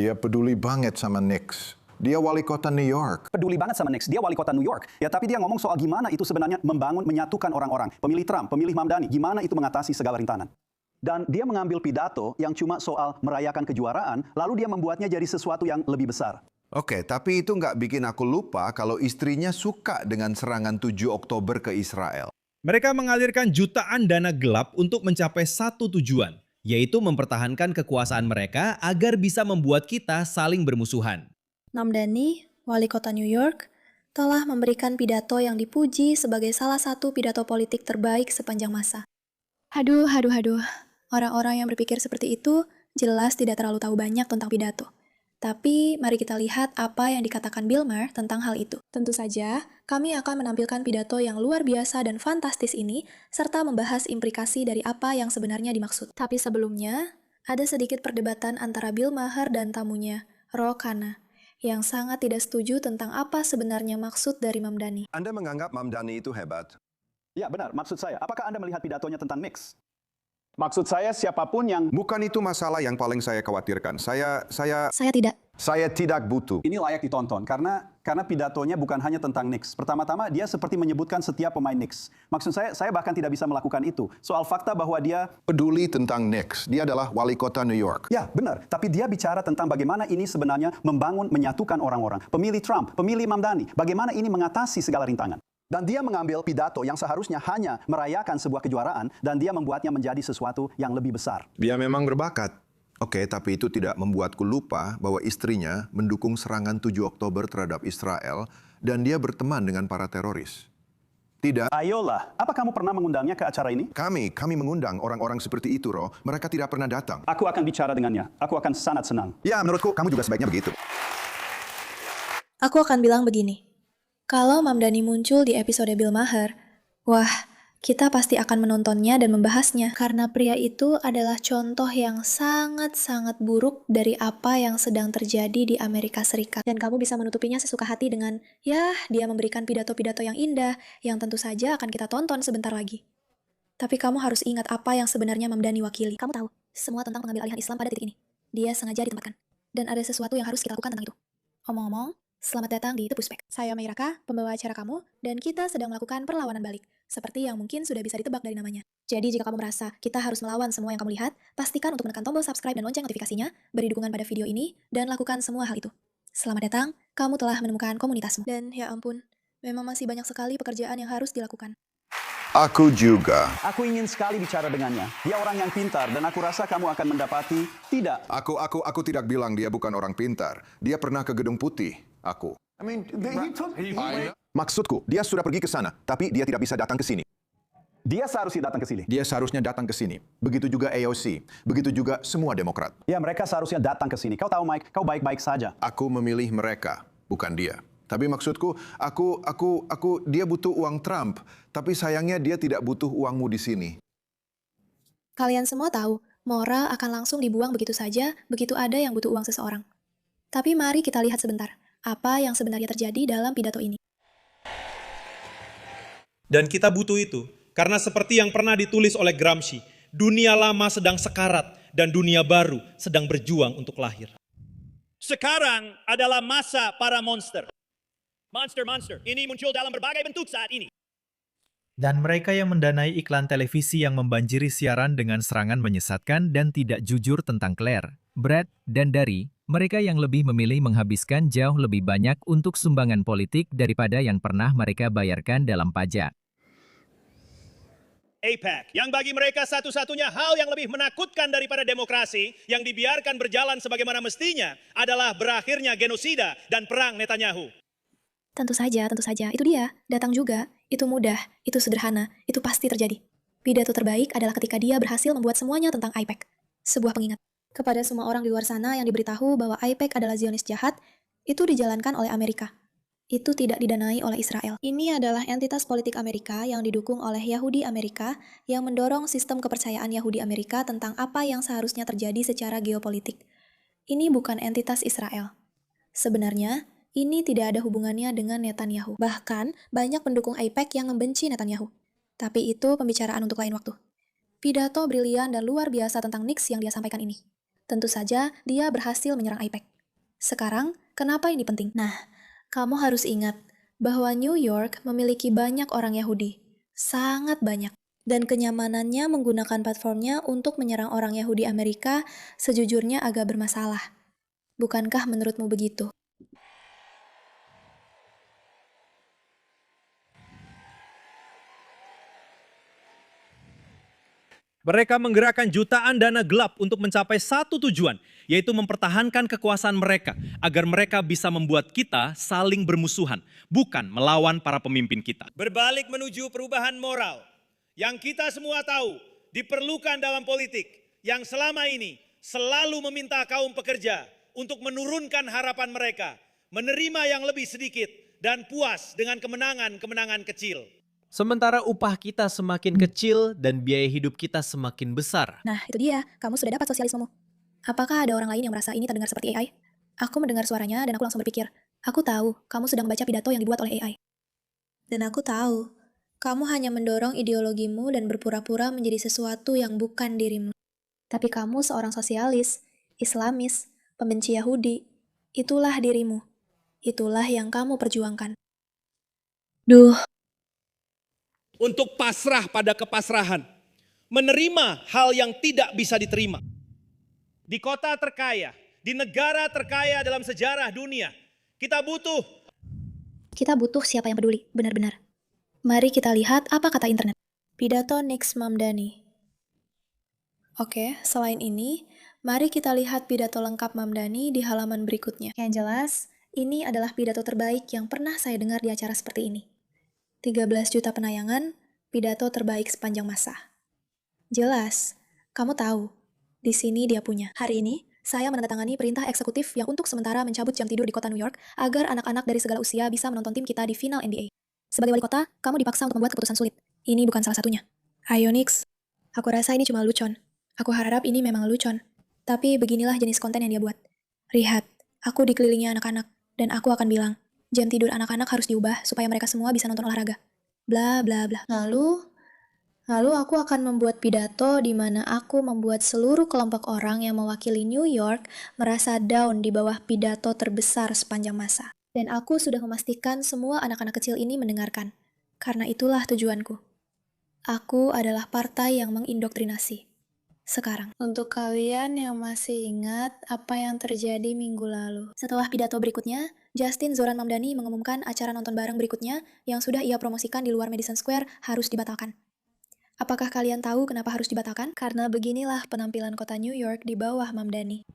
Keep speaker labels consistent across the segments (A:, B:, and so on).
A: Dia peduli banget sama Nix. Dia wali kota New York.
B: Peduli banget sama Nix, dia wali kota New York. Ya, tapi dia ngomong soal gimana itu sebenarnya membangun, menyatukan orang-orang. Pemilih Trump, pemilih Mamdani, gimana itu mengatasi segala rintangan. Dan dia mengambil pidato yang cuma soal merayakan kejuaraan, lalu dia membuatnya jadi sesuatu yang lebih besar.
A: Oke, tapi itu nggak bikin aku lupa kalau istrinya suka dengan serangan 7 Oktober ke Israel.
C: Mereka mengalirkan jutaan dana gelap untuk mencapai satu tujuan, yaitu mempertahankan kekuasaan mereka agar bisa membuat kita saling bermusuhan.
D: Mamdani, wali kota New York, telah memberikan pidato yang dipuji sebagai salah satu pidato politik terbaik sepanjang masa. Haduh. Orang-orang yang berpikir seperti itu jelas tidak terlalu tahu banyak tentang pidato. Tapi mari kita lihat apa yang dikatakan Bill Maher tentang hal itu. Tentu saja, kami akan menampilkan pidato yang luar biasa dan fantastis ini, serta membahas implikasi dari apa yang sebenarnya dimaksud. Tapi sebelumnya, ada sedikit perdebatan antara Bill Maher dan tamunya, Ro Khanna, yang sangat tidak setuju tentang apa sebenarnya maksud dari Mamdani.
E: Anda menganggap Mamdani itu hebat?
B: Ya, benar. Maksud saya, apakah Anda melihat pidatonya tentang Nix? Maksud saya, siapapun yang...
E: Bukan itu masalah yang paling saya khawatirkan. Saya
D: tidak.
E: Saya tidak butuh.
B: Ini layak ditonton, karena pidatonya bukan hanya tentang Knicks. Pertama-tama, dia seperti menyebutkan setiap pemain Knicks. Maksud saya bahkan tidak bisa melakukan itu. Soal fakta bahwa dia...
A: Peduli tentang Nix. Dia adalah wali kota New York.
B: Ya, benar. Tapi dia bicara tentang bagaimana ini sebenarnya membangun, menyatukan orang-orang. Pemilih Trump, pemilih Mamdani. Bagaimana ini mengatasi segala rintangan. Dan dia mengambil pidato yang seharusnya hanya merayakan sebuah kejuaraan, dan dia membuatnya menjadi sesuatu yang lebih besar.
A: Dia memang berbakat. Oke, tapi itu tidak membuatku lupa bahwa istrinya mendukung serangan 7 Oktober terhadap Israel dan dia berteman dengan para teroris. Tidak.
B: Ayolah, apa kamu pernah mengundangnya ke acara ini?
A: Kami mengundang orang-orang seperti itu, Ro. Mereka tidak pernah datang.
B: Aku akan bicara dengannya. Aku akan sangat senang.
A: Ya, menurutku kamu juga sebaiknya begitu.
D: Aku akan bilang begini. Kalau Mamdani muncul di episode Bill Maher, wah, kita pasti akan menontonnya dan membahasnya. Karena pria itu adalah contoh yang sangat-sangat buruk dari apa yang sedang terjadi di Amerika Serikat. Dan kamu bisa menutupinya sesuka hati dengan, ya, dia memberikan pidato-pidato yang indah, yang tentu saja akan kita tonton sebentar lagi. Tapi kamu harus ingat apa yang sebenarnya Mamdani wakili. Kamu tahu, semua tentang pengambil alihan Islam pada titik ini. Dia sengaja ditempatkan. Dan ada sesuatu yang harus kita lakukan tentang itu. Omong-omong, selamat datang di Tepuspek. Saya Meiraka, pembawa acara kamu, dan kita sedang melakukan perlawanan balik, seperti yang mungkin sudah bisa ditebak dari namanya. Jadi jika kamu merasa kita harus melawan semua yang kamu lihat, pastikan untuk menekan tombol subscribe dan lonceng notifikasinya, beri dukungan pada video ini, dan lakukan semua hal itu. Selamat datang, kamu telah menemukan komunitasmu. Dan ya ampun, memang masih banyak sekali pekerjaan yang harus dilakukan.
A: Aku juga.
B: Aku ingin sekali bicara dengannya. Dia orang yang pintar, dan aku rasa kamu akan mendapati tidak.
A: Aku tidak bilang dia bukan orang pintar. Dia pernah ke Gedung Putih. Aku. Maksudku, dia sudah pergi ke sana, tapi dia tidak bisa datang ke sini.
B: Dia seharusnya datang ke sini.
A: Dia seharusnya datang ke sini. Begitu juga AOC. Begitu juga semua Demokrat.
B: Ya, mereka seharusnya datang ke sini. Kau tahu, Mike, kau baik-baik saja.
A: Aku memilih mereka, bukan dia. Tapi maksudku, dia butuh uang Trump. Tapi sayangnya dia tidak butuh uangmu di sini.
D: Kalian semua tahu, moral akan langsung dibuang begitu saja, begitu ada yang butuh uang seseorang. Tapi mari kita lihat sebentar, apa yang sebenarnya terjadi dalam pidato ini.
C: Dan kita butuh itu, karena seperti yang pernah ditulis oleh Gramsci, dunia lama sedang sekarat dan dunia baru sedang berjuang untuk lahir.
F: Sekarang adalah masa para monster. Monster ini muncul dalam berbagai bentuk saat ini.
G: Dan mereka yang mendanai iklan televisi yang membanjiri siaran dengan serangan menyesatkan dan tidak jujur tentang Claire, Brad, dan Dari, mereka yang lebih memilih menghabiskan jauh lebih banyak untuk sumbangan politik daripada yang pernah mereka bayarkan dalam pajak.
F: AIPAC, yang bagi mereka satu-satunya hal yang lebih menakutkan daripada demokrasi yang dibiarkan berjalan sebagaimana mestinya adalah berakhirnya genosida dan perang Netanyahu.
D: Tentu saja, itu dia, datang juga, itu mudah, itu sederhana, itu pasti terjadi. Pidato terbaik adalah ketika dia berhasil membuat semuanya tentang AIPAC. Sebuah pengingat. Kepada semua orang di luar sana yang diberitahu bahwa AIPAC adalah Zionis jahat, itu dijalankan oleh Amerika. Itu tidak didanai oleh Israel. Ini adalah entitas politik Amerika yang didukung oleh Yahudi Amerika yang mendorong sistem kepercayaan Yahudi Amerika tentang apa yang seharusnya terjadi secara geopolitik. Ini bukan entitas Israel. Sebenarnya, ini tidak ada hubungannya dengan Netanyahu. Bahkan, banyak pendukung AIPAC yang membenci Netanyahu. Tapi itu pembicaraan untuk lain waktu. Pidato brilian dan luar biasa tentang Knicks yang dia sampaikan ini. Tentu saja, dia berhasil menyerang AIPAC. Sekarang, kenapa ini penting? Nah, kamu harus ingat bahwa New York memiliki banyak orang Yahudi. Sangat banyak. Dan kenyamanannya menggunakan platformnya untuk menyerang orang Yahudi Amerika sejujurnya agak bermasalah. Bukankah menurutmu begitu?
C: Mereka menggerakkan jutaan dana gelap untuk mencapai satu tujuan, yaitu mempertahankan kekuasaan mereka agar mereka bisa membuat kita saling bermusuhan, bukan melawan para pemimpin kita.
F: Berbalik menuju perubahan moral yang kita semua tahu diperlukan dalam politik yang selama ini selalu meminta kaum pekerja untuk menurunkan harapan mereka, menerima yang lebih sedikit dan puas dengan kemenangan-kemenangan kecil.
H: Sementara upah kita semakin kecil dan biaya hidup kita semakin besar.
D: Nah, itu dia. Kamu sudah dapat sosialismemu. Apakah ada orang lain yang merasa ini terdengar seperti AI? Aku mendengar suaranya dan aku langsung berpikir, aku tahu kamu sedang membaca pidato yang dibuat oleh AI. Dan aku tahu, kamu hanya mendorong ideologimu dan berpura-pura menjadi sesuatu yang bukan dirimu. Tapi kamu seorang sosialis, Islamis, pembenci Yahudi. Itulah dirimu. Itulah yang kamu perjuangkan. Duh.
F: Untuk pasrah pada kepasrahan, menerima hal yang tidak bisa diterima. Di kota terkaya, di negara terkaya dalam sejarah dunia, kita butuh
D: siapa yang peduli, benar-benar. Mari kita lihat apa kata internet. Pidato Nix Mamdani. Oke, selain ini, mari kita lihat pidato lengkap Mamdani di halaman berikutnya. Yang jelas, ini adalah pidato terbaik yang pernah saya dengar di acara seperti ini. 13 juta penayangan, pidato terbaik sepanjang masa. Jelas, kamu tahu, di sini dia punya. Hari ini, saya menandatangani perintah eksekutif yang untuk sementara mencabut jam tidur di kota New York agar anak-anak dari segala usia bisa menonton tim kita di final NBA. Sebagai wali kota, kamu dipaksa untuk membuat keputusan sulit. Ini bukan salah satunya. Ayo Nix, aku rasa ini cuma lucon. Aku harap ini memang lucon. Tapi beginilah jenis konten yang dia buat. Lihat, aku dikelilingi anak-anak, dan aku akan bilang, jam tidur anak-anak harus diubah supaya mereka semua bisa nonton olahraga. Bla bla bla. Lalu aku akan membuat pidato di mana aku membuat seluruh kelompok orang yang mewakili New York merasa down di bawah pidato terbesar sepanjang masa. Dan aku sudah memastikan semua anak-anak kecil ini mendengarkan. Karena itulah tujuanku. Aku adalah partai yang mengindoktrinasi. Sekarang, untuk kalian yang masih ingat apa yang terjadi minggu lalu. Setelah pidato berikutnya, Justin Zoran Mamdani mengumumkan acara nonton bareng berikutnya yang sudah ia promosikan di luar Madison Square harus dibatalkan. Apakah kalian tahu kenapa harus dibatalkan? Karena beginilah penampilan kota New York di bawah Mamdani.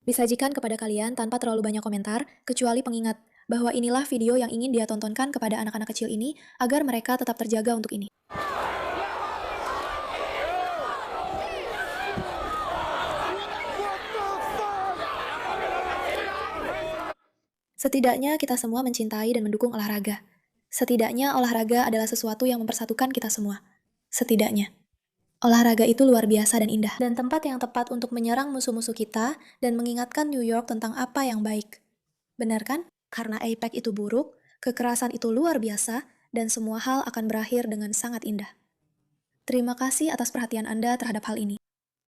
D: Disajikan kepada kalian tanpa terlalu banyak komentar, kecuali pengingat bahwa inilah video yang ingin dia tontonkan kepada anak-anak kecil ini agar mereka tetap terjaga untuk ini. Setidaknya kita semua mencintai dan mendukung olahraga. Setidaknya olahraga adalah sesuatu yang mempersatukan kita semua. Setidaknya. Olahraga itu luar biasa dan indah, dan tempat yang tepat untuk menyerang musuh-musuh kita dan mengingatkan New York tentang apa yang baik. Benar kan? Karena AIPAC itu buruk, kekerasan itu luar biasa, dan semua hal akan berakhir dengan sangat indah. Terima kasih atas perhatian Anda terhadap hal ini.